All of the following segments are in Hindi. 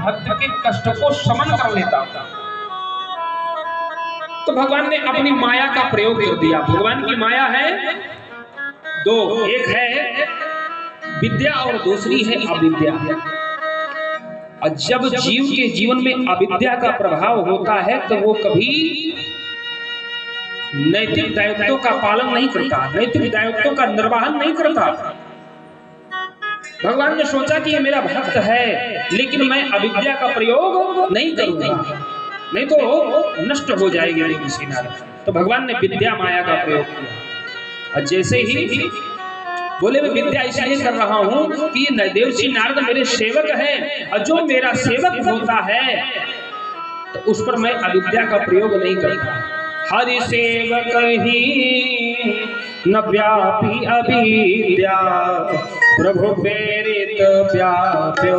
भक्त के कष्ट को शमन कर लेता। तो भगवान ने अपनी माया का प्रयोग कर दिया। भगवान की माया है दो, एक है विद्या और दूसरी है अविद्या। और जब जीव के जीवन में अविद्या का प्रभाव होता है तो वो कभी नैतिक दायित्वों का पालन नहीं करता, नैतिक दायित्वों का निर्वहन नहीं करता। भगवान ने सोचा कि ये मेरा भक्त है, लेकिन मैं अविद्या का प्रयोग नहीं करूंगा, नहीं तो नष्ट हो जाएगी ऋषि नारद। तो भगवान ने विद्या माया का प्रयोग किया। और जैसे ही बोले मैं विद्या इसलिए कर रहा हूं कि देवर्षि नारद मेरे सेवक है, और जो मेरा सेवक होता है तो उस पर मैं अविद्या का प्रयोग नहीं करता। हरि सेवक ही न व्यापी अविद्या, प्रभु प्रेरित व्याप्यो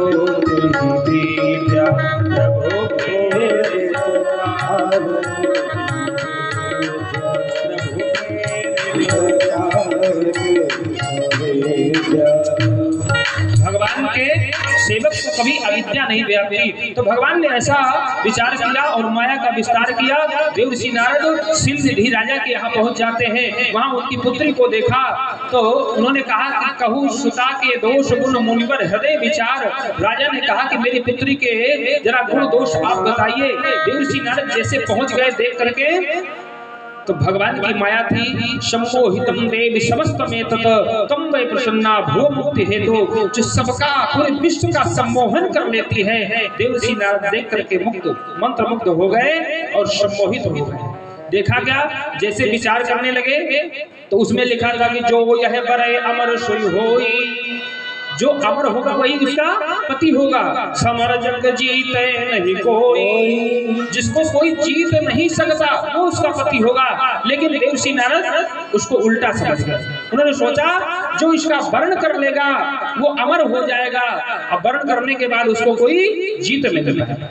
विद्या, प्रभु प्रेरित भगवान के सेवक को कभी अविद्या नहीं व्यापी। तो भगवान ने ऐसा विचार किया और माया का विस्तार किया। देवर्षि नारद सिंधि राजा के यहाँ पहुंच जाते हैं। वहां उनकी पुत्री को देखा तो उन्होंने कहा कि कहूँ सुता के दोष गुण मुनिवर हृदय विचार। राजा ने कहा कि मेरी पुत्री के जरा गुण दोष आप बताइए। देवर्षि नारद जैसे पहुंच गए देख करके तो भगवान की माया थी, सम्मोहितम देवी समस्त में तत तम वै प्रसन्ना भुव मुक्ति हेतु, जो सबका पूरे विश्व का सम्मोहन कर लेती है। देवर्षि नारद देख करके मुक्त मंत्र मुग्ध हो गए और सम्मोहित हो गए। देखा क्या, जैसे विचार करने लगे तो उसमें लिखा था कि जो यह बड़े अमर सोई होई, जो अमर होगा वही उसका पति होगा। समर जग जीते नहीं कोई, जिसको कोई जीत नहीं सकता वो उसका पति होगा। लेकिन देवर्षि नारद उसको उल्टा समझ गए। उन्होंने सोचा जो इसका वर्ण कर लेगा वो अमर हो जाएगा, अब वर्ण करने के बाद उसको कोई जीत नहीं पाएगा।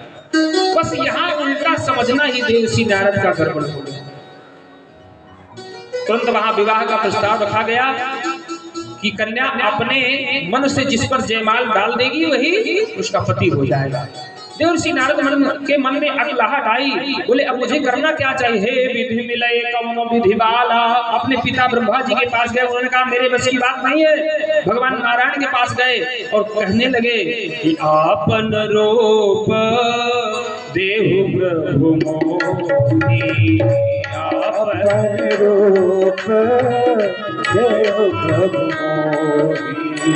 बस यहाँ उल्टा समझना ही देवर्षि नारद का गड़बड़ हो गया। तुरंत वहां विवाह का प्रस्ताव रखा गया कि कन्या अपने मन से जिस पर जयमाल डाल देगी वही उसका पति हो जाएगा। देवर्षि नारद के मन में अकलाहट आई। बोले अब मुझे करना क्या चाहिए? हे विधि मिले कौनो विधि वाला। अपने पिता ब्रह्मा जी के पास गए। उन्होंने कहा मेरे बस की बात नहीं है। भगवान नारायण के पास गए और कहने लगे कि आपन रूप देहु प्रभु मोहि, आपन रूप देहु प्रभु मोहि,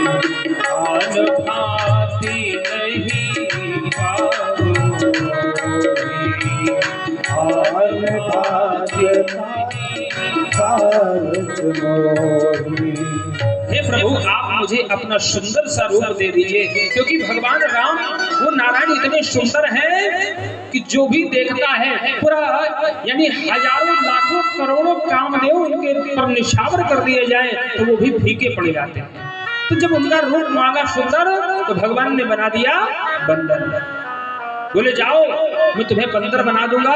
आन भांति नहीं हे प्रभु आप मुझे अपना सुंदर सा रूप दे दीजिए, क्योंकि भगवान राम वो नारायण इतने सुंदर हैं कि जो भी देखता है पूरा यानी हजारों लाखों करोड़ों कामदेव उनके ऊपर निछावर कर दिए जाए तो वो भी फीके पड़ जाते हैं। तो जब उनका रूप मांगा सुंदर तो भगवान ने बना दिया बंदर। बोले जाओ मैं तुम्हें बंदर बना दूंगा,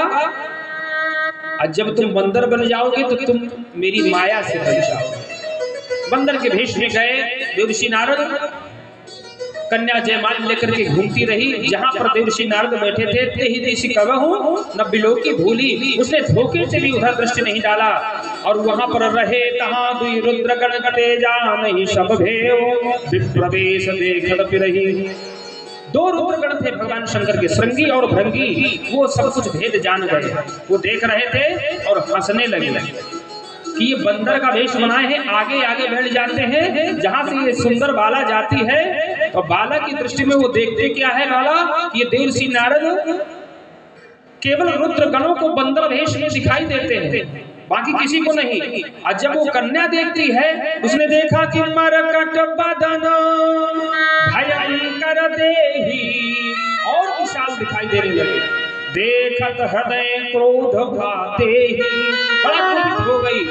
और जब तुम बंदर बन जाओगे तो तुम मेरी माया से बन जाओगे। बंदर के भेष में गए देवर्षि नारद। कन्या जयमाल लेकर के घूमती रही। जहां पर देवर्षि नारद बैठे थे ते ही देशी कहूं न बिलो की भूली। उसने धोखे से भी उधर दृष्टि नहीं डाला और वहां पर रहे तहां दुई रुद्र गण तेजा नहीं सब भेव विप्रवेश देखत फिरही। दो रुद्रगण थे भगवान शंकर के, श्रृंगी और भृंगी। वो सब कुछ भेद जान गए। वो देख रहे थे और हंसने लगे कि ये बंदर का वेश बनाए हैं। आगे आगे बैठ जाते हैं। जहां से ये सुंदर बाला जाती है और बाला की दृष्टि में वो देखते क्या है बाला, ये देवर्षि नारद केवल रुद्र गणों को बंदर वेश में दिखाई देते हैं, बाकी किसी को नहीं। और जब वो कन्या देखती है उसने देखा कि मरकट बदन भयंकर देही और विशाल दिखाई देने लगे। देखत हृदय क्रोध भाते ही बड़ा कुपित हो गई।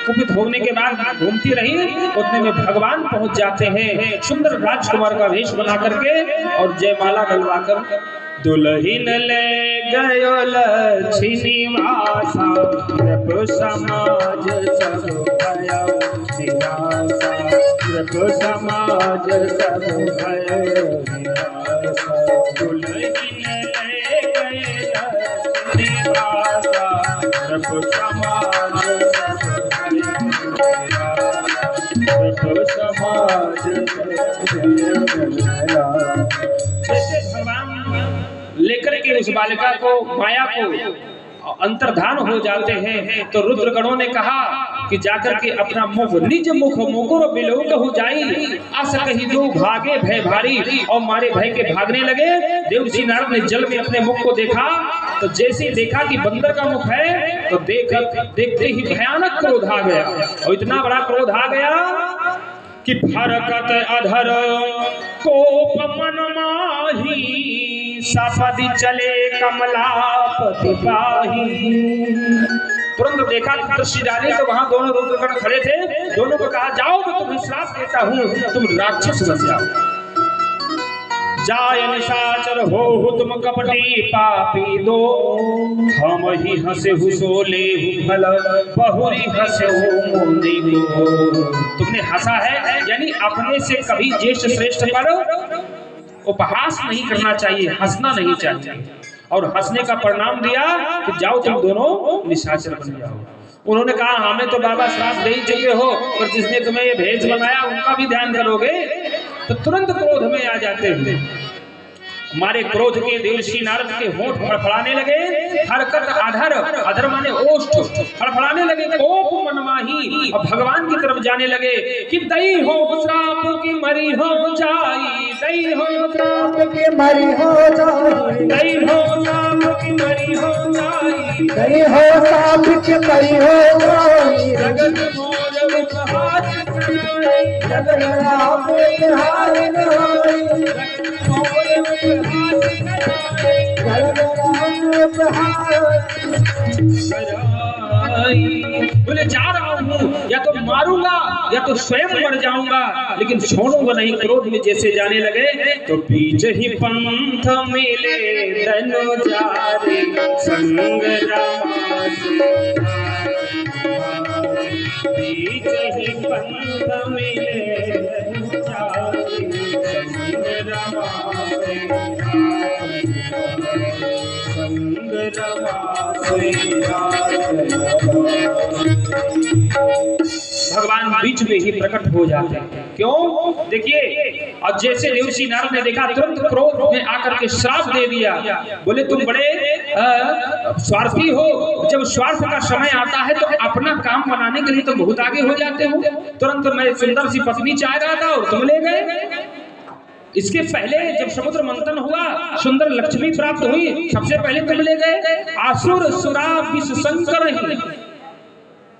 कुपित होने के बाद घूमती रही। उतने में भगवान पहुंच जाते हैं सुंदर राजकुमार का वेश बना करके और जयमाला डलवा कर दुल्हिन ले गयो लक्ष्मीवासा, रब समाज सब भयो निराशा, रब समाज सब भयो निराशा। दुल्हिन ले गए लक्ष्मीवासा, रब समाज सब भयो निराशा, रब समाज सब भयो निराशा। जैसे भगवान लेकर के उस बालिका को, माया को अंतर्धान हो जाते हैं, तो रुद्रगणों ने कहा कि जाकर के अपना मुख निज मुख मुकुर बिलोक हो जाई, अस कही दो भागे भय भारी, और मारे भय के भागने लगे। देवर्षि नारद ने जल में अपने मुख को देखा, तो जैसे ही देखा कि बंदर का मुख है, तो देखते ही भयानक क्रोध आ गया, और इतना बड़ा क्रोध आ गया कि फरकत अधर कोप मन माही, सपदि चले कमलापति पाही। तुरंत देखा दृष्टि डाली तो वहां दोनों रुद्रगण खड़े थे। दोनों को कहा, जाओ मैं तुम्हें श्राप देता हूं, तुम राक्षस बन जाओ। जाय निशाचर हो तुम कपटी पापी दो, हम ही हंसे हुसोले भल बहुरी हंसे हो मुंदी दो। तुमने हंसा है, यानी अपने से कभी ज्येष्ठ श्रेष्ठ पर उपहास नहीं करना चाहिए, हंसना नहीं चाहिए। और हंसने का परिणाम दिया कि जाओ तुम दोनों निशाचर बन जाओ। उन्होंने कहा, हमें तो बाबा श्राप दे ही चुके हो, पर जिसने तुम्हें ये भेष बनाया उनका भी ध्यान करोगे। तो तुरंत क्रोध में आ जाते हैं। हमारे क्रोध के देवर्षि नारद के होंठ फड़फड़ाने लगे, हरकत अधर, अधर माने ओष्ठ, फड़फड़ाने लगे, कोप मनमाही, और भगवान की तरफ जाने लगे कि दई हो श्राप की मरी हो जाई, दई हो श्राप की मरी हो जाई, दई हो श्राप की मरी हो जाई, दई हो श्राप की मरी हो जाई। जगत मोर उपहार जगत राम उपहार नाई, बोले जा रहा हूँ, या तो मारूंगा या तो स्वयं मर जाऊंगा, लेकिन छोड़ूंगा नहीं। क्रोध में जैसे जाने लगे, तो बीच ही पंथ मिले धनु जारे संग बीच ही पंथ मिले धनु जारे भगवान बीच में ही प्रकट हो जाते हैं। क्यों? देखिए, और जैसे देवर्षि नारद ने देखा, तुरंत क्रोध में आकर के श्राप दे दिया। बोले तुम बड़े स्वार्थी हो, जब स्वार्थ का समय आता है तो अपना काम बनाने के लिए तो बहुत आगे हो जाते हो। तुरंत मैं सुंदर सी पत्नी चाह रहा था और तुम ले गए। इसके पहले जब समुद्र मंथन हुआ, सुंदर लक्ष्मी प्राप्त हुई, सबसे पहले तुम ले गए। आसुर सुरा विष शंकर ही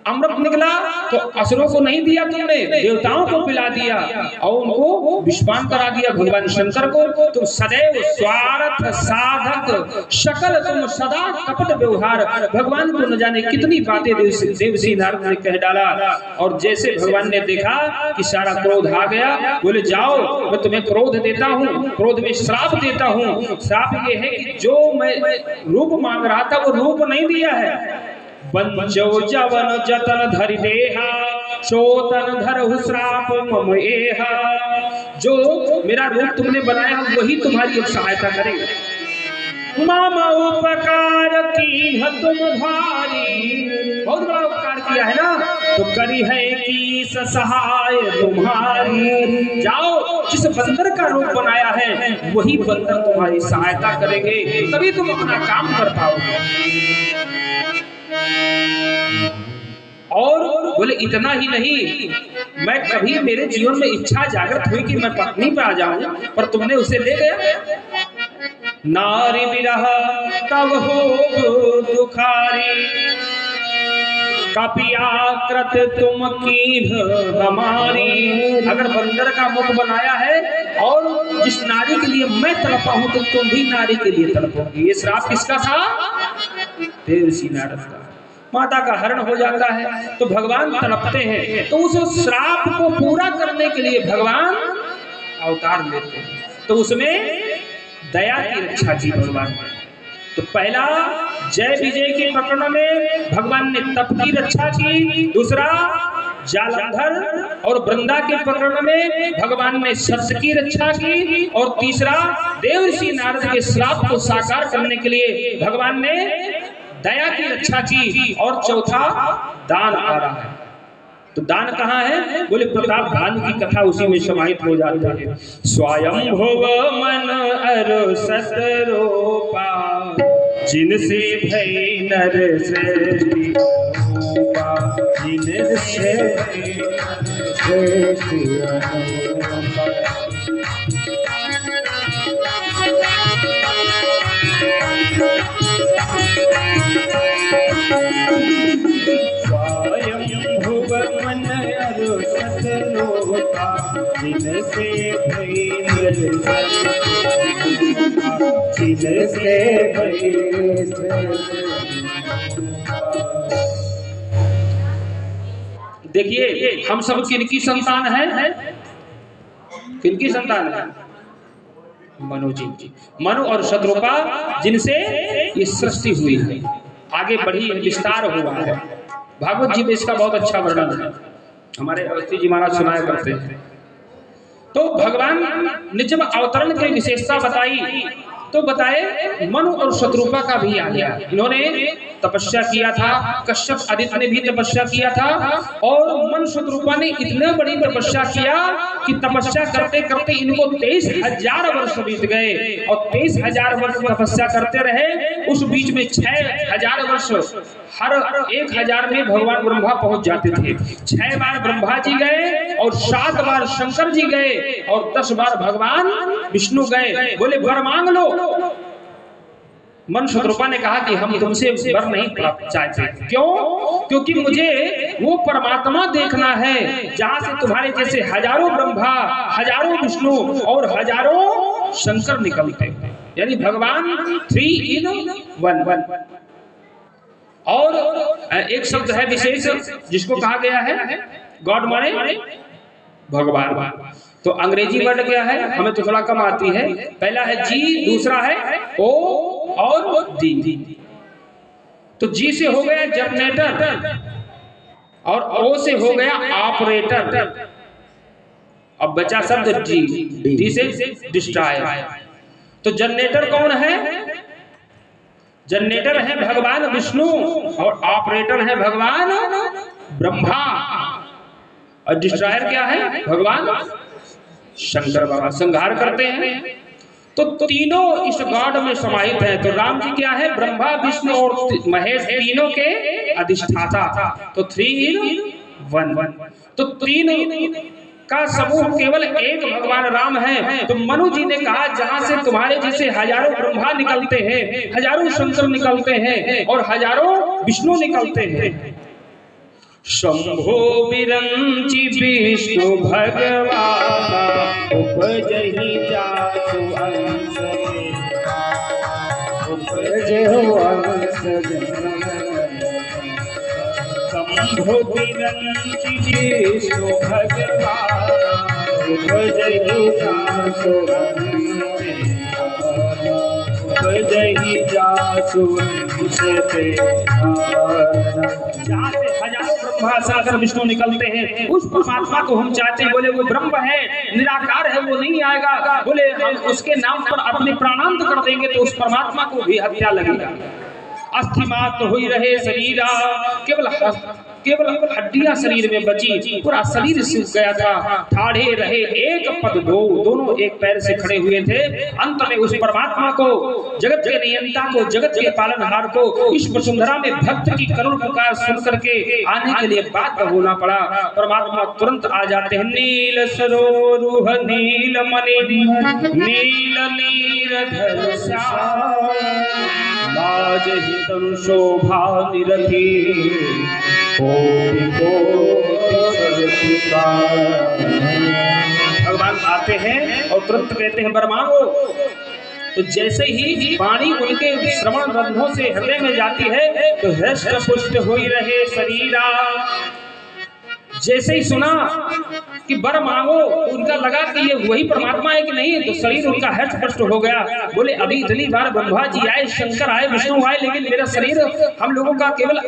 अमृत निकला, तो असुरों को नहीं दिया तुमने, देवताओं को पिला दिया और उनको विषपान करा दिया भगवान शंकर को। तुम सदैव स्वार्थ साधक, शकल तुम सदा कपट व्यवहार। भगवान को न जाने कितनी बातें देवर्षि नारद ने कह डाला। और जैसे भगवान ने देखा कि सारा क्रोध आ गया, बोले जाओ मैं तुम्हें क्रोध देता हूँ, क्रोध में श्राप देता हूँ। श्राप ये है कि जो मैं रूप मांग रहा था वो रूप नहीं दिया है। बंजो जवन जतन धरि देहा, सोतन धरहु श्राप मम एहा। जो मेरा रूप तुमने बनाया वही तुम्हारी अब सहायता करेगा। मामा उपकार कीन्ह तुम भारी, बहुत बड़ा उपकार किया है ना, तो करी है की सहाय तुम्हारी। जाओ, जिस बंदर का रूप बनाया है वही बंदर तुम्हारी सहायता करेंगे, तभी तुम अपना काम कर पाओगे। और बोले इतना ही नहीं, मैं कभी मेरे जीवन में इच्छा जागृत हुई कि मैं पत्नी पे आ जाऊं, पर तुमने उसे ले गया। नारी विरह तब हो दुखारी, कपियाकृत तुम कीन्ह हमारी। अगर बंदर का मुख बनाया है और जिस नारी के लिए मैं तड़पा हूं, तो तुम भी नारी के लिए तड़पोगी। ये श्राप किसका था? देवर्षि नारद का। माता का हरण हो जाता है तो भगवान तड़पते हैं, तो उस श्राप को पूरा करने के लिए भगवान अवतार लेते हैं। तो उसमें दया की रक्षा की भगवान ने। तो पहला जय विजय के प्रकरण में भगवान ने तप की रक्षा की, दूसरा जालंधर और वृंदा के प्रकरण में भगवान ने सत्य की रक्षा की, और तीसरा देवर्षि नारद के श्राप को साकार करने के लिए भगवान ने दया की रक्षा की, और चौथा दान आ रहा है। तो दान कहाँ है? बोले प्रताप दान की कथा उसी में समाहित हो जाता है। स्वयं भुव मन अर सतरूपा, जिनसे भई नर श्रेष्ठ रूपा, जिनसे देखिए हम सब किनकी संतान है? किनकी संतान है? मनु जी, मनु और शत्रुपा, जिनसे ये सृष्टि हुई है, आगे बढ़ी, विस्तार हुआ है। भागवत जी में इसका बहुत अच्छा वर्णन है, हमारे अवस्थी जी महाराज सुनाया करते हैं। तो भगवान ने जब अवतरण की विशेषता बताई तो बताए मनु और शत्रुपा का भी आ गया। इन्होंने तपस्या किया था, कश्यप आदित्य ने भी तपस्या किया था, और मनु शत्रुपा ने इतने बड़ी तपस्या किया कि तपस्या करते करते इनको 23,000 वर्ष बीत गए, और 23,000 वर्ष तपस्या करते रहे। उस बीच में 6,000 वर्ष, हर 1,000 में भगवान ब्रह्मा पहुंच जाते थे। 6 बार ब्रह्मा जी गए, और 7 बार शंकर जी गए, और 10 बार भगवान विष्णु गए। बोले वर मांग लो। मन शत्रुपा ने कहा कि हम तुमसे वर नहीं प्राप्त चाहते। क्यों? क्योंकि मुझे वो परमात्मा देखना है जहां से तुम्हारे जैसे हजारों ब्रह्मा, हजारों विष्णु और हजारों शंकर निकलते हैं, यानी भगवान 3 in 1। और एक शब्द है विशेष जिसको कहा गया है गॉड माने भगवान। तो अंग्रेजी वर्ड क्या है? हमें तो थोड़ा कम आती है। पहला है जी, दूसरा है ओ और डी। तो जी से हो गया जनरेटर, और ओ से हो गया ऑपरेटर। अब बचा शब्द डी, डी से डिस्ट्रॉयर। तो जनरेटर कौन है? जनरेटर है भगवान विष्णु, और ऑपरेटर है भगवान ब्रह्मा, और डिस्ट्रॉयर क्या है? भगवान शंकर बाबा संहार करते हैं। तो तीनों इस गॉड में समाहित हैं। तो राम जी क्या है? ब्रह्मा विष्णु और महेश, तीनों के अधिष्ठाता। तो 3 in 1। तो तीन का समूह केवल एक भगवान राम है। तो मनु जी ने कहा जहां से तुम्हारे जैसे हजारों ब्रह्मा निकलते हैं, हजारों शंकर निकलते हैं, और हजारों विष्णु निकलते हैं। शंभो विरंचि विष्णु भगवान, उपजहि जासु अंश देवा, उपजहि अंश देवा। शंभो विरंचि विष्णु भगवान, उपजहि जासु अंश देवा, उपजहि जासु अंश देवा। जहाँ से हजारों ब्रह्मा सागर विष्णु निकलते हैं, उस परमात्मा को हम चाहते हैं। बोले वो ब्रह्म है, निराकार है, वो नहीं आएगा। बोले हम उसके नाम पर अपने प्राणांत कर देंगे तो उस परमात्मा को भी हत्या लगेगा। अस्थि मात्र हुई रहे शरीरा, केवल हड्डियां शरीर में बची, पूरा शरीर सूख गया था। ठाढ़े रहे एक पद दो, दोनों एक पैर से खड़े हुए थे। अंत में उस परमात्मा को, जगत के नियंता को, जगत के पालनहार को इस वसुंधरा में भक्त की करुण पुकार सुन करके आने के लिए बाध्य होना पड़ा। परमात्मा तुरंत आ जाते हैं। नील सरोरुह नील मणि, नील नीरधर श्याम, लाजहि तनु शोभा निरखी, भगवान आते हैं और तुरंत कहते हैं वर मांगो। तो जैसे ही वाणी उनके श्रवण रंध्रों से हृदय में जाती है तो हृष्ट पुष्ट हुई रहे शरीरा, जैसे ही सुना कि वर मांगो, उनका लगा कि ये वही परमात्मा है कि नहीं, तो शरीर उनका हष्ट-पुष्ट हो गया। बोले अभी इतनी बार ब्रह्मा जी आए, शंकर आए, विष्णु आए, लेकिन मेरा शरीर हम लोगों का केवल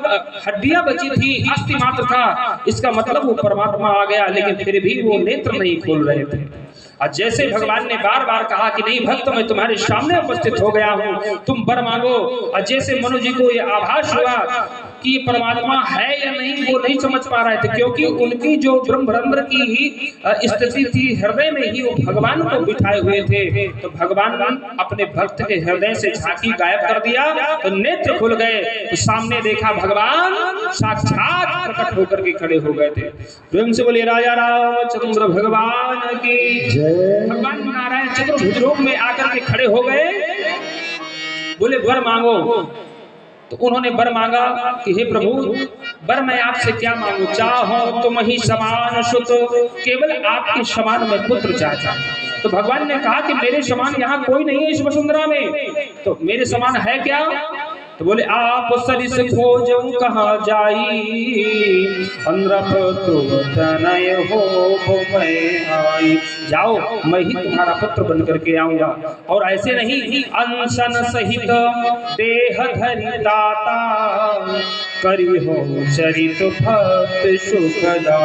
हड्डियां बची थी, अस्थि मात्र था। इसका मतलब वो परमात्मा आ गया, लेकिन फिर भी वो नेत्र नहीं खोल रहे थे। और जैसे भगवान ने बार बार कहा कि नहीं भक्त, मैं तुम्हारे सामने उपस्थित हो गया हूँ, तुम वर मांगो। और जैसे मनु जी को ये आभास हुआ कि परमात्मा है या नहीं, वो नहीं समझ पा रहे थे, क्योंकि उनकी जो ब्रह्मरंध्र की ही स्थिति थी, हृदय में ही वो भगवान को बिठाए हुए थे। तो भगवान अपने भक्त के हृदय से झांकी गायब कर दिया, तो नेत्र खुल गए, तो सामने देखा भगवान साक्षात प्रकट होकर के खड़े हो गए थे। प्रेम से बोलिए राजा रामचंद्र भगवान की जय। भगवान नारायण चतुर्भुज रूप में आकर के खड़े हो गए, बोले वर मांगो। तो उन्होंने वर मांगा कि हे प्रभु, वर मैं आपसे क्या मांगू, चाहो तुम ही समान सुत, केवल आपके समान मैं पुत्र चाहता। तो भगवान ने कहा कि मेरे समान यहाँ कोई नहीं है इस वसुंधरा में, तो मेरे समान है क्या? तो बोले आप सरिस खोजो कहाँ जाई, तनय हो मैं आई। जाओ, मैं ही तुम्हारा पुत्र बन करके आऊंगा। और ऐसे नहीं, अनशन सहित देह धरि दाता, करी हो चरित भक्त सुखदाता।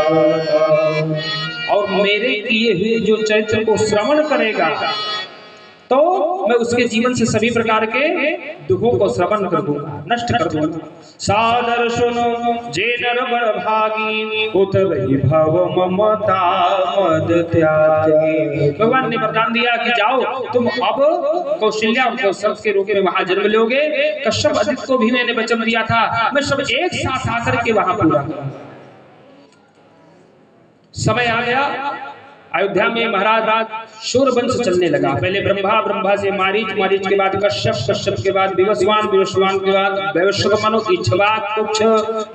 और मेरे किए हुए जो चरित्र को श्रवण करेगा, तो मैं उसके जीवन से सभी प्रकार के दुखों को श्रवण कर दूंगा, नष्ट कर दूंगा। सादर सुनो जे नर बड़ भागी, उत वैभव ममता मद त्यागी। भगवान ने वरदान दिया कि जाओ, तुम अब कौशल्या और कौशल के रूप में वहां जन्म लोगे। कश्यप आदित्य को भी मैंने वचन दिया था, मैं सब एक साथ आकर के वहां पूरा। समय आ गया, अयोध्या में महाराज राज शूर वंश चलने लगा। पहले ब्रह्मा, ब्रह्मा से मारीच, मारीच के बाद कश्यप, कश्यप के बाद विवस्वान, विवस्वान के बाद वैवस्वत मनु, इक्ष्वाक, कुक्ष,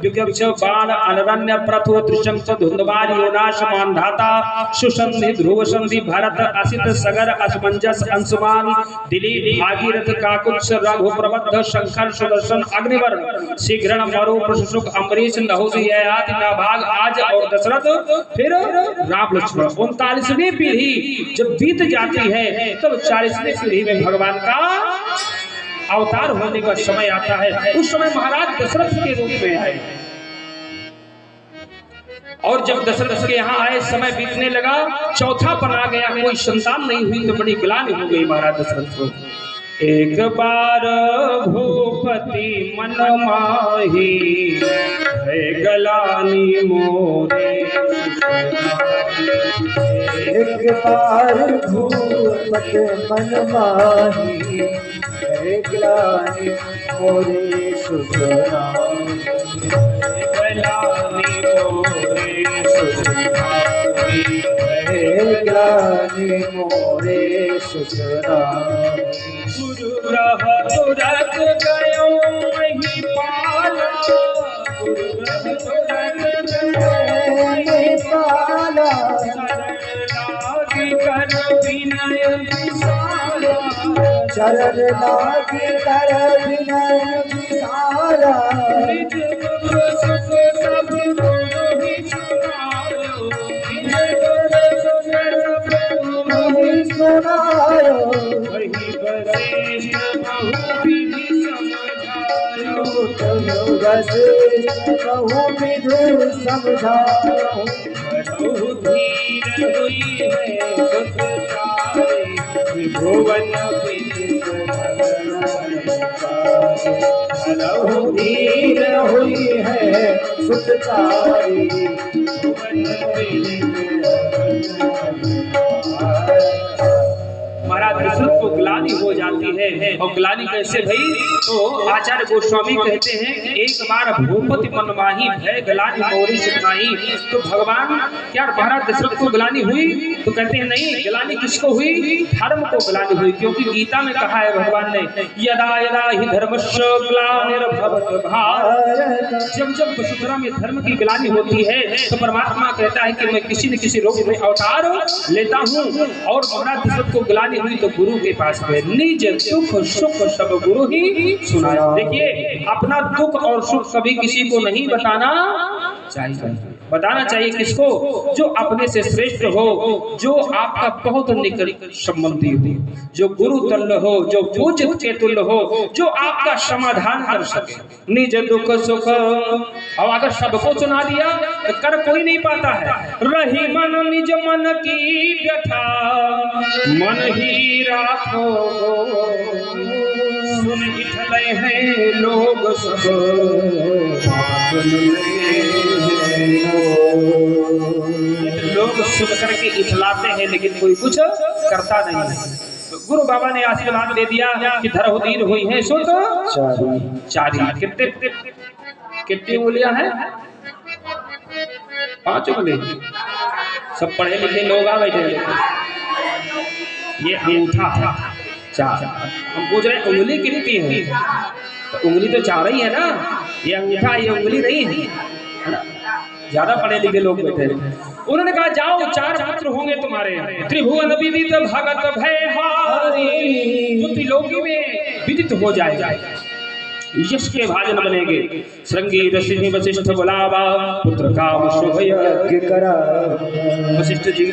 विकक्ष, बाण, अनरण्य, प्रथु, त्रिशंक, धुंधवार, योनाश, मानधाता, सुसंधि, ध्रुव संधि, भरत, असित, सगर, असमंजस, अंशुमान, दिलीप, भागीरथ, काकुत्स, रघु, प्रबद्ध, शंकर, सुदर्शन, अग्निवर्ण, शीघ्रण, मरु, प्रसुक, अम्बरीश, नहुषि, ययाति, नाभाग, आज और दशरथ, फिर राम लक्ष्मण। 39वीं पीढ़ी जब बीत जाती है, तब 40वीं पीढ़ी में भगवान का अवतार होने का समय आता है। उस समय महाराज दशरथ के रूप में आए, और जब दशरथ के यहाँ आए, समय बीतने लगा, चौथा पन आ गया, कोई संतान नहीं हुई, तो बड़ी ग्लानि हो गई महाराज दशरथ को। एक बार भूपति मन माही, है गलानी मोरे। एक बार भूपति मन माही, है गलानी मोरे सुखराम। गलानी मोरे सुखराम, है गलानी मोरे सुखराम। गुरु रह तुरत गयो महिपाला, गुरु रह तुरत गयो महिपाला, शरण लागी कर विनय विसारा, शरण लागी कर विनय विसारा। निज दुख सुख सब गुरु ही सुनायो, निज दुख सुख सब गुरु ही सुनायो। वही वशिष्ठ बहुविधि समझायो, वशिष्ठ बहुविधि समझायो। बड़ो धीर हुई है सुखचारी, त्रिभुवन विदित बड़ो धीर हुई है सुखचारी, त्रिभुवन विदित। महाराज दशरथ को ग्लानि हो जाती है, और ग्लानि कैसे भई? तो आचार्य गोस्वामी कहते हैं कि एक बार भूपति मन माही, भय ग्लानि मोरे सुख नाहि। तो भगवान क्या महाराज दशरथ को ग्लानि हुई? तो कहते हैं नहीं, ग्लानि किसको हुई? धर्म को ग्लानि हुई, क्योंकि गीता में कहा है भगवान ने, यदा यदा ही धर्मस्य ग्लानिर्भवति भारत। जब जब वसुंधरा में धर्म की ग्लानि होती है, तो परमात्मा कहता है कि मैं किसी न किसी रूप में अवतार लेता हूँ। और महाराज दशरथ को ग्लानि हुई तो गुरु के पास गए, निज दुख सुख सब गुरु ही सुनाया। देखिए, अपना दुख और सुख कभी किसी को नहीं बताना चाहिए। बताना चाहिए किसको? जो अपने से श्रेष्ठ हो, जो आपका बहुत निकट संबंधी हो, जो गुरु तुल्य हो, जो पूज्य के तुल्य हो, जो आपका समाधान कर सके। निज दुख सुख, और अगर सबको सुना दिया तो कर कोई नहीं पाता है। रही मन निज मन की व्यथा, मन ही राखो, सुन इठले हैं लोग सब, लोग सुन करके इठलाते हैं लेकिन कोई कुछ करता नहीं है। तो गुरु बाबा ने आशीर्वाद दे दिया कि धरहुदीर हुई है सो तो चारी। कितने कितनी उंगलियां हैं? 5 उंगली। सब पढ़े लिखे लोग आ बैठे। ये अंगूठा 4। हम पूछ रहे उंगली कितनी है? तो उंगली तो 4 ही है ना। ये अंगूठा, ये उंगली नहीं है ना। ज्यादा पढ़े लिखे लोग बैठे। उन्होंने कहा जाओ 4 पुत्र होंगे तुम्हारे, त्रिभुवन विदित भगत भयहारी, जो त्रिलोकी में विदित हो जाएगा, यश के भाजन बनेंगे। श्रृंगी ऋषि वशिष्ठ बुलावा, पुत्र काम शुभ यज्ञ करा। वशिष्ठ जी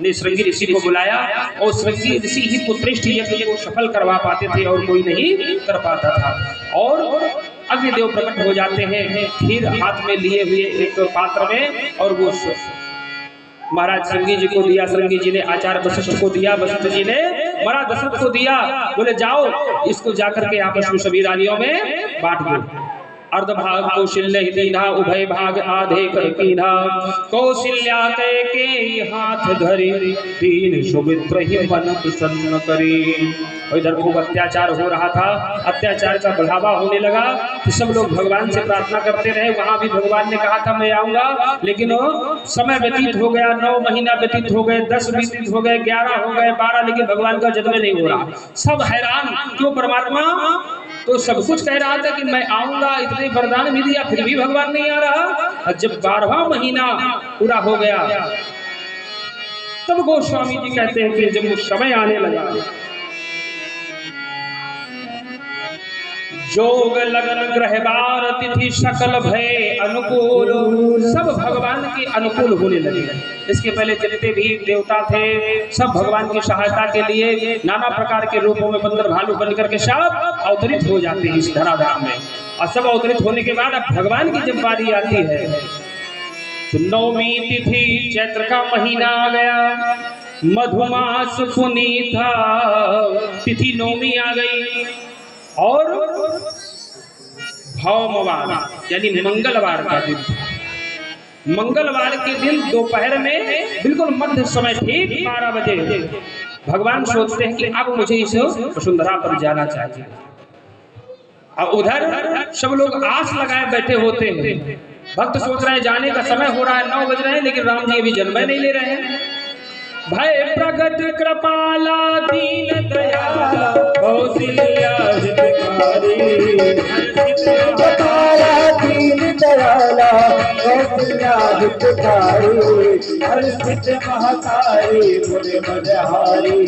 ने श्रृंगी ऋषि को बुलाया और श्रृंगी ऋषि ही पुत्रेष्ठ यज्ञ को सफल करवा पाते थे और कोई नहीं कर पाता था। और अग्निदेव प्रकट हो जाते हैं फिर हाथ में लिए हुए एक पात्र में, और वो महाराज श्रृंगी जी को दिया। श्रृंगी जी ने आचार्य वशिष्ठ को दिया, वशिष्ठ जी ने महाराज दशरथ को दिया। बोले जाओ इसको जाकर के आपस में सभी रानियों में बांट दो। अर्ध भाग कौशल्य दीना, उभय भाग आधे कर कीना। कौशल्या के हाथ धरे, तीन सुमित्र ही मन प्रसन्न करे। इधर खूब अत्याचार हो रहा था, अत्याचार का बढ़ावा होने लगा तो सब लोग भगवान से प्रार्थना करते रहे। वहां भी भगवान ने कहा था मैं आऊंगा, लेकिन समय व्यतीत हो गया, 9 महीना व्यतीत हो गए, 10 व्यतीत हो गए, 11 हो गए, 12, लेकिन भगवान का जन्म नहीं हो रहा। सब हैरान, क्यों? परमात्मा तो सब कुछ कह रहा था कि मैं आऊंगा, इतने वरदान भी दिया, फिर भी भगवान नहीं आ रहा। और जब 12वां महीना पूरा हो गया तब गोस्वामी जी कहते हैं कि जब वो समय आने लगा, जोग लगन ग्रह बार तिथि सकल भय अनुकूल, सब भगवान के अनुकूल होने लगे। इसके पहले जितने भी देवता थे सब भगवान की सहायता के लिए नाना प्रकार के रूपों में बंदर भालू बनकर के सब अवतरित हो जाते हैं इस धराधाम में। और सब अवतरित होने के बाद अब भगवान की जब बारी आती है तो 9वीं तिथि चैत्र का महीना आ गया, मधुमास पुनीता तिथि 9वीं आ गई। और भौमवार यानी मंगलवार का दिन, मंगलवार के दिन दोपहर में बिल्कुल मध्य समय ठीक 12 बजे भगवान सोचते हैं कि अब मुझे इस वसुंधरा पर जाना चाहिए। और उधर सब लोग आस लगाए बैठे होते हैं। भक्त सोच रहे हैं जाने का समय हो रहा है, 9 बज रहे हैं, लेकिन राम जी अभी जन्म नहीं ले रहे हैं। भय प्रगट कृपाला दीन दयाला कौशल्या हितकारी, कृपाला दीन दयाला कौशल्या हितकारी, हर्षित महतारी गुण मनहारी,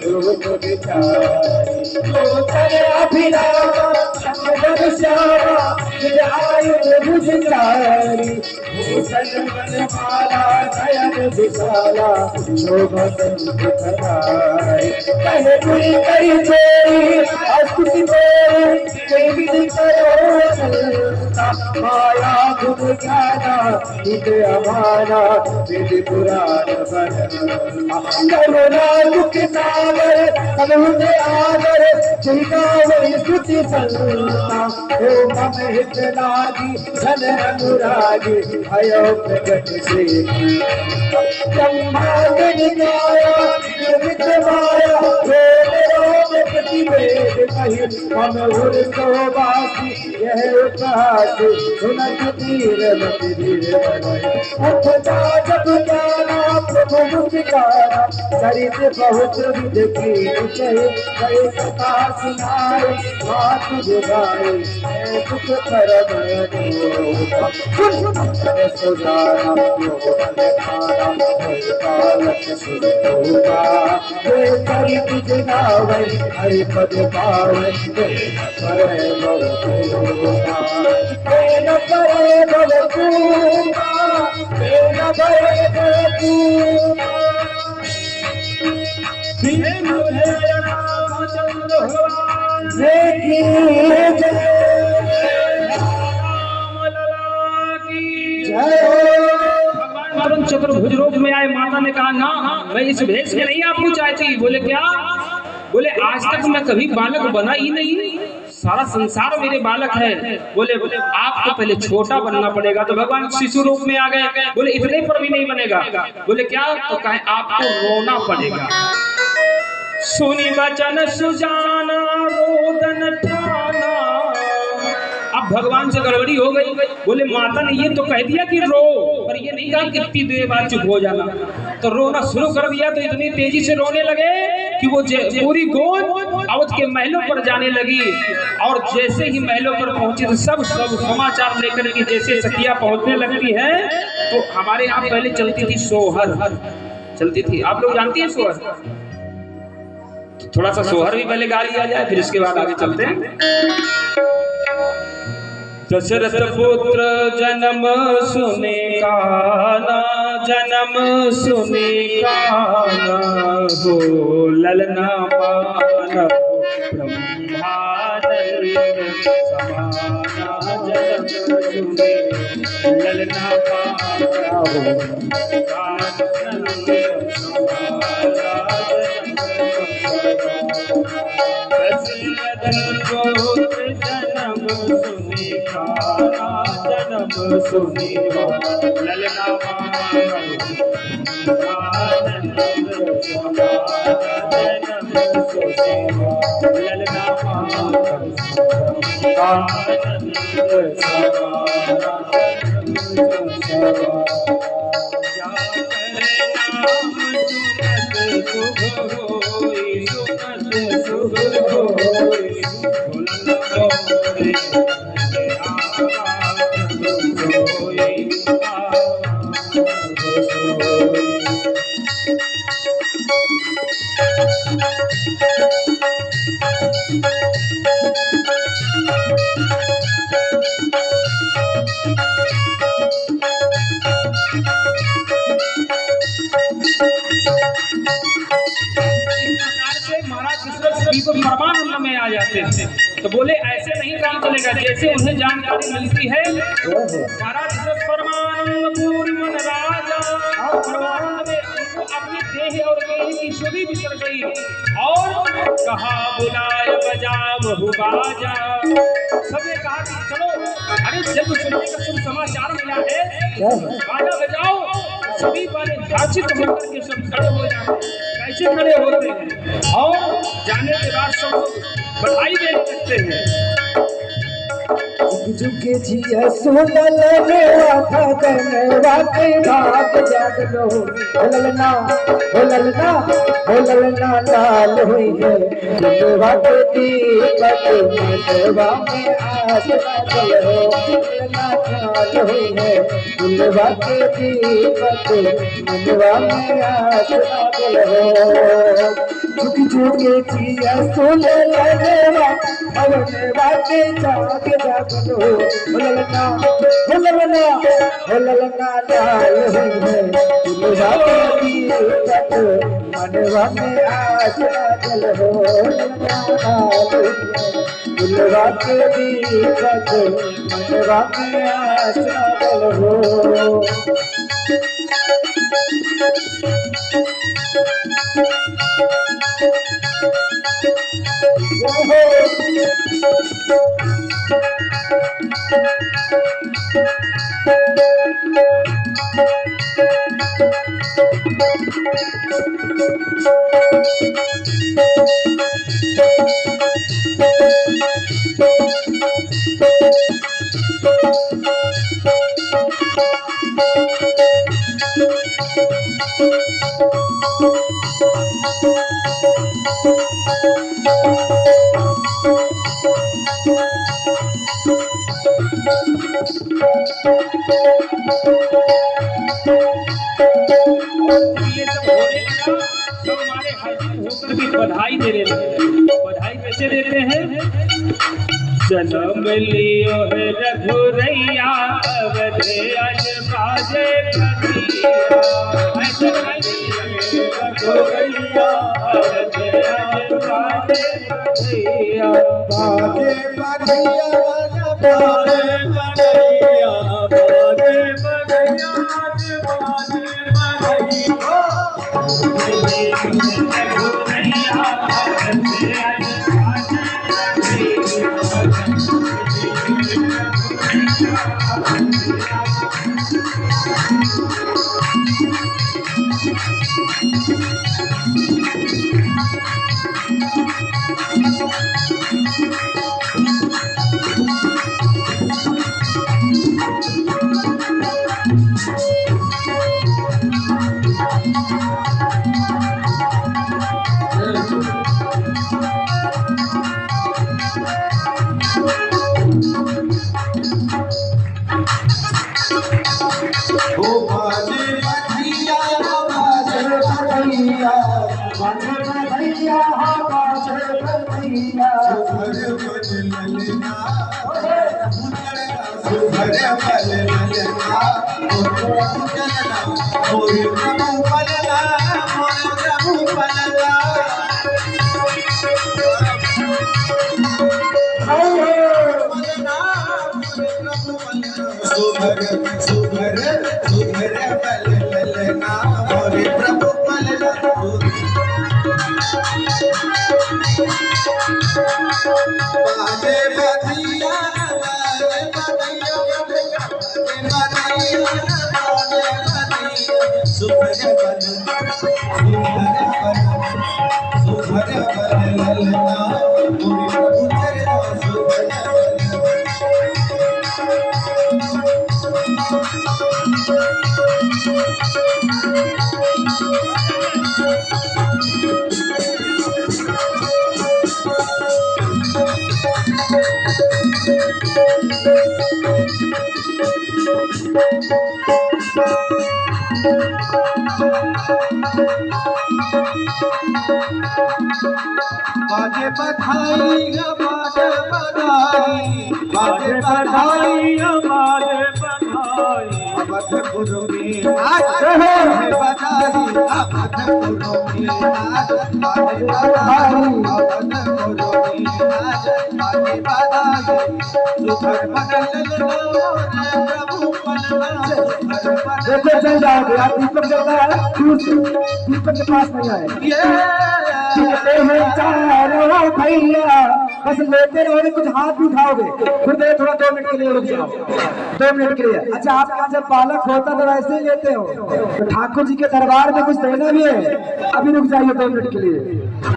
रूप विचारी। गोचर अभिरामा संग श्यामा, आयु भुज चारी, भूषण मनमाला नयन विशाला, शोभा संतराय। कहे कोई कही जोड़ी अस्तुति मोरी, केवल करो चलता, माया गुण ज्ञाना हित अमाना, वेद पुराण बना। करुणा दुख सागर सबहुते आदर, चिंतावरी स्तुति संता। ओ मम हित लागी धन अनुरागी, भयो प्रगट से ब्रह्मांड निकाया निर्मित माया। रोम प्रतिवेद कही हम उर सोबासी, यह उपहास सुनत धीर मति धीर बनाए। उठता जब जाना प्रभु मुस्कारा, चरित बहुत विध की कहे, कहे कथा सुनाए हाथ जुगाए, सुख करम सुजाना हरि पद पावे करे भवपूमा न करे भवपूमा न करे भवपूमा रामचंद्र भगवान की जय भगवान चतुर्भुज रूप में आए। माता ने कहा ना मैं इस भेष में नहीं आपको चाहती। बोले क्या? बोले आज तक मैं कभी बालक बना ही नहीं, सारा संसार मेरे बालक है। बोले आपको पहले छोटा बनना पड़ेगा। तो भगवान शिशु रूप में आ गए। बोले इतने पर भी नहीं बनेगा। बोले क्या? तो कहे आपको रोना पड़ेगा। सुनी वचन सुजाना रोदन ठाना। अब भगवान से गड़बड़ी हो गई। बोले माता ने ये तो कह दिया कि रो, पर ये नहीं कहा कितनी देर बाद चुप हो जाना। तो रोना शुरू कर दिया। तो इतनी तेजी से रोने लगे कि वो पूरी गोद अवध के महलों पर जाने लगी। और जैसे ही महलों पर पहुंची तो सब समाचार लेकर के जैसे सखियां पहुंचने लगती है। तो हमारे यहाँ पहले चलती थी सोहर, चलती थी। आप लोग जानती हैं सोहर? थोड़ा सा सोहर भी पहले गा लिया जाए, फिर इसके बाद आगे चलते हैं। दशरथ पुत्र जन्म सुने काना, जन्म सुने काना हो ललना पाना ब्रह्मानंद समाना। जन्म सुने ललना पाना हो ब्रह्मानंद समाना। पुत्र जन्म सुने काना, जन्म सुने ललना आनंद जन्म सुने ललना परमानंद में आ जाते हैं। तो बोले ऐसे नहीं काम चलेगा। जैसे उन्हें जानकारी मिलती है महाराज परमानंद पूरी मन राजा, परमानंद में उनको अपनी देह और देह की शुद्धि बिसर गई। और कहा बुलाए बजा बहु बाजा। सबने कहा कि चलो, अरे जब सुनने का शुभ समाचार मिला है बाजा बजाओ। सभी वाले भाषित होकर के सब खड़े हो जाते हैं। कैसे खड़े होते हैं? और जाने के बाद सब बधाई देने लगते हैं। जुग जिया सुनल था कनवा के भाग जाग लो। ललना लाल हुई है दिलवा के दीपक मनवा में आस लागल हो। ललना लाल हुई है दिलवा के दीपक मनवा में आस लागल हो। जुग जिया सुनल भवनवा के जाग जाग लो। ललना लाल हुई है दिलवा के दीपक मनवा में आस लागल हो। ललना लाल हुई है दिलवा के दीपक मनवा में आस लागल हो। बधाई देने लगे। बधाई कैसे देते हैं? जन्म लियो है रघुरैया अवधे अजबाजे रघुरैया अवधे अजबाजे बधैया बाजे बधैया बाजे बधैया बाजे बधैया बाजे बाजे बधाई बाजे बधाई बाजे बधाई बाजे बधाई अवधपुर में आज है बधाई अवधपुर में आज बाजे बधाई अवधपुर में आज बाजे बधाई सुखर बनल प्रभु देखो चल जाओगे आप दीपक जलता है दीपक के पास नहीं आए चारों भैया बस लेते रहोगे कुछ हाथ भी उठाओगे फिर दे थोड़ा 2 मिनट के लिए रुक जाओ 2 मिनट के लिए। अच्छा आपके यहाँ जब बालक होता तो वैसे ही लेते हो तो ठाकुर जी के दरबार में कुछ देना भी है। अभी रुक जाइए 2 मिनट के लिए।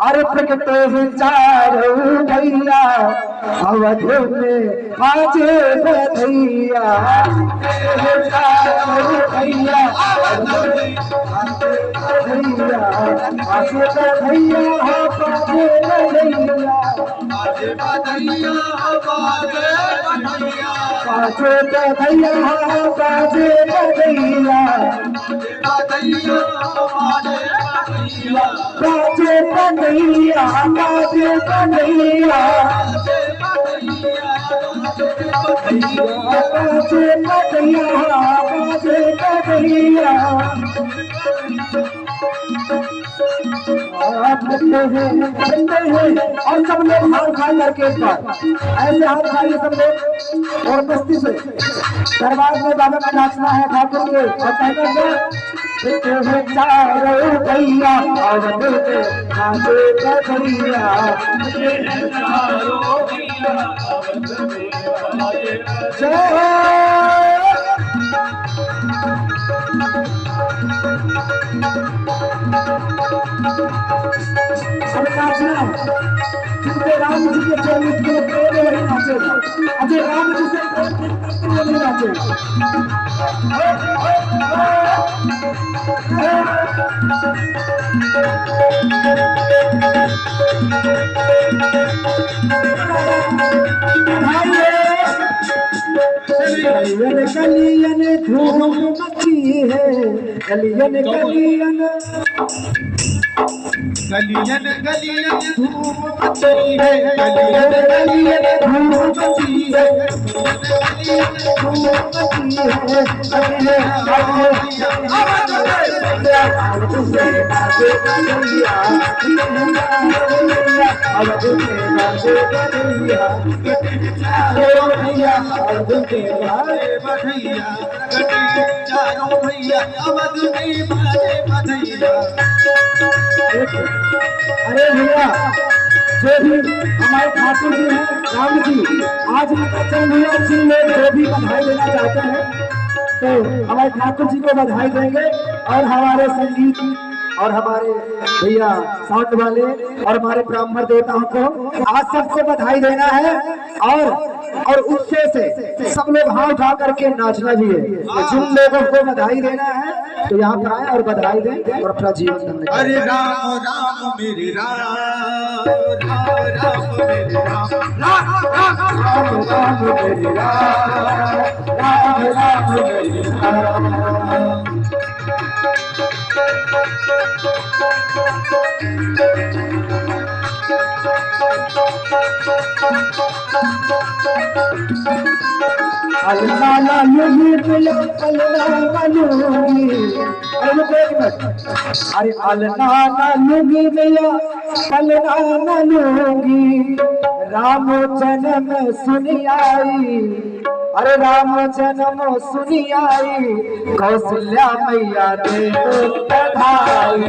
अरे प्रकटे हैं चारों भैया अवध में बाजे बधैया भैया और सब लोग हाथ खाई करके एक बार ऐसे हाथ खाइए सब लोग और मस्ती से दरबार में बाबा का नाचना है ठाकुर के और कहना चारों भैया राम जी के चरित्र के प्रेम में नाचेगा। अजय राम जी से नहीं नाचेगा। कलियन धूम मची है कलियन कलियन गलियन गलियन धूम मची है, गलियन गलियन धूम मची है, गलियन धूम मची है, अरे अवध भैया अवध से बाजे भैया, अवध से बाजे भैया, चारों भैया अवध के बाजे भैया, चारों भैया अवध में बाजे भैया। अरे भैया जो भी हमारे ठाकुर जी हैं राम जी, आज इनका जन्म हुआ, जिन लोग जो भी बधाई देना चाहते हैं तो हमारे ठाकुर जी को बधाई देंगे, और हमारे संगीत और हमारे भैया साउंड वाले और हमारे ब्राह्मण देवताओं को आज सबको बधाई देना है, और उत्साह से सब लोग हाथ उठा करके नाचना भी है। तो जिन लोगों को बधाई देना है तो यहाँ पर आए और बधाई दें और अपना जीवन धन्य करें। अरे राम राम मेरे राम, राम राम मेरे राम, राम राम राम मेरे राम, राम राम मेरे राम। अलनाला लूंगी तुलो अलनाला लूंगी, अरे रुको एक मिनट, अरे अलनाला लूंगी भैया अलनाला लूंगी, राम जन्म सुनी आई, अरे राम जन्म सुनी आई, कौशल्या मैया दे दो बधाई,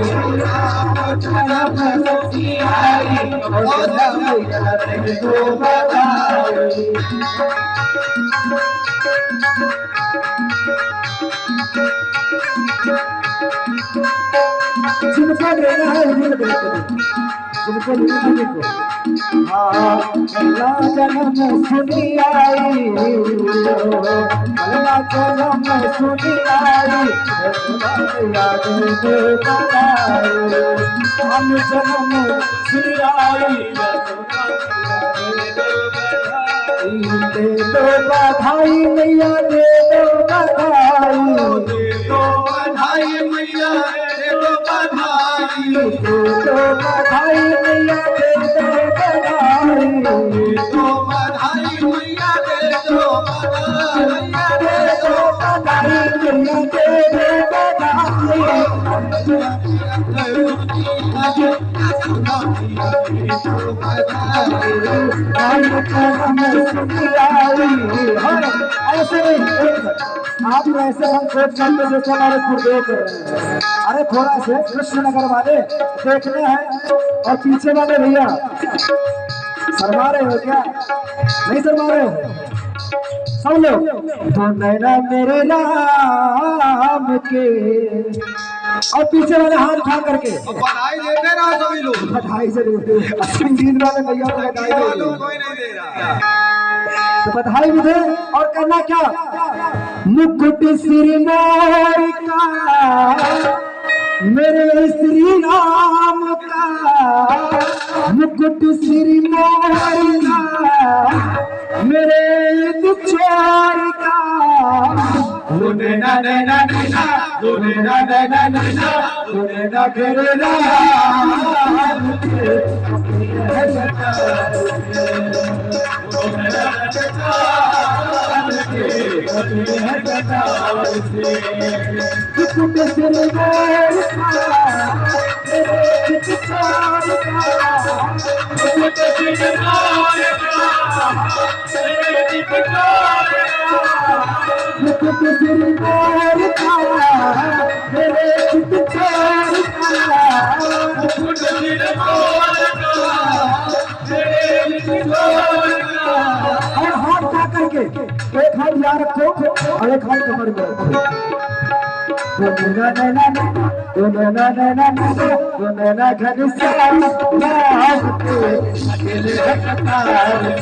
राम जन्म सुनी आई, कौशल्या मैया दे दो बधाई। जिनको लेना है उन्हें दे दो, जिनको लेना है देखो। हाँ जन्म सुनी आई, अल्लाह जन्म सुनी आई, याद दे बधाई, हम जन्म सुनी आई, दे दो बधाई मैया दे दो बधाई, दे दो बधाई मैया दे दो बधाई, दे दो बधाई मैया दे दो बधाई, दे दो बधाई मैया दे दो बधाई, दे दो बधाई मैया दे दो बधाई। ऐसे आप ऐसे हम सोच करते जैसे हमारे गुरुदेव कर रहे हैं। अरे थोड़ा से कृष्णनगर वाले देखने हैं, और पीछे वाले भैया शर्मा रहे हो क्या? नहीं शर्मा रहे हो सब लोग? तो नैना मेरे राम के, और पीछे वाले हाथ उठा करके बधाई देते रहो सभी लोग, बधाई से संगीत वाले भैया को बधाई दे, कोई नहीं दे रहा। तो बधाई भी दे, और करना क्या, मुकुट श्री मोर का मेरे श्री राम का, मुकुट श्री मोर का मेरे बिछोर का, नैना नैना नैना नैना नैना नैना नैना तेरे राम मुकुट श्री मोर का मेरे बिछोर का, मुकुट श्री मोर का मेरे बिछोर का, मुकुट श्री मोर का मेरे बिछोर का, मुकुट श्री मोर का मेरे बिछोर का। और हाथ उठा करके एक हाथ यहाँ रखो और एक हाथ कमर में रखो। नैना घनश्याम राम के अकेले कतार में,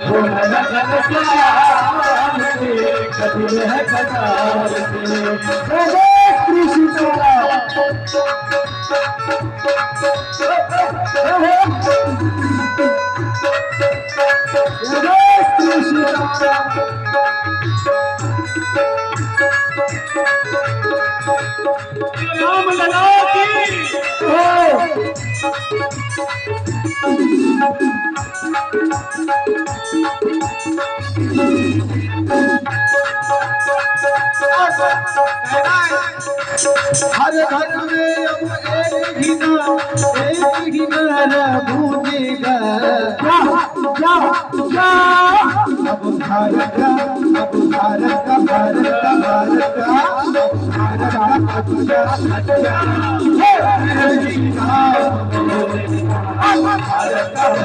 नैना घनश्याम के अकेले कतार में। कृष्ण राम लला की हर घर में अब एक ही गाना गूंजेगा। अब भारत का भारत का भारत का भारत का भारत का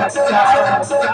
बच्चा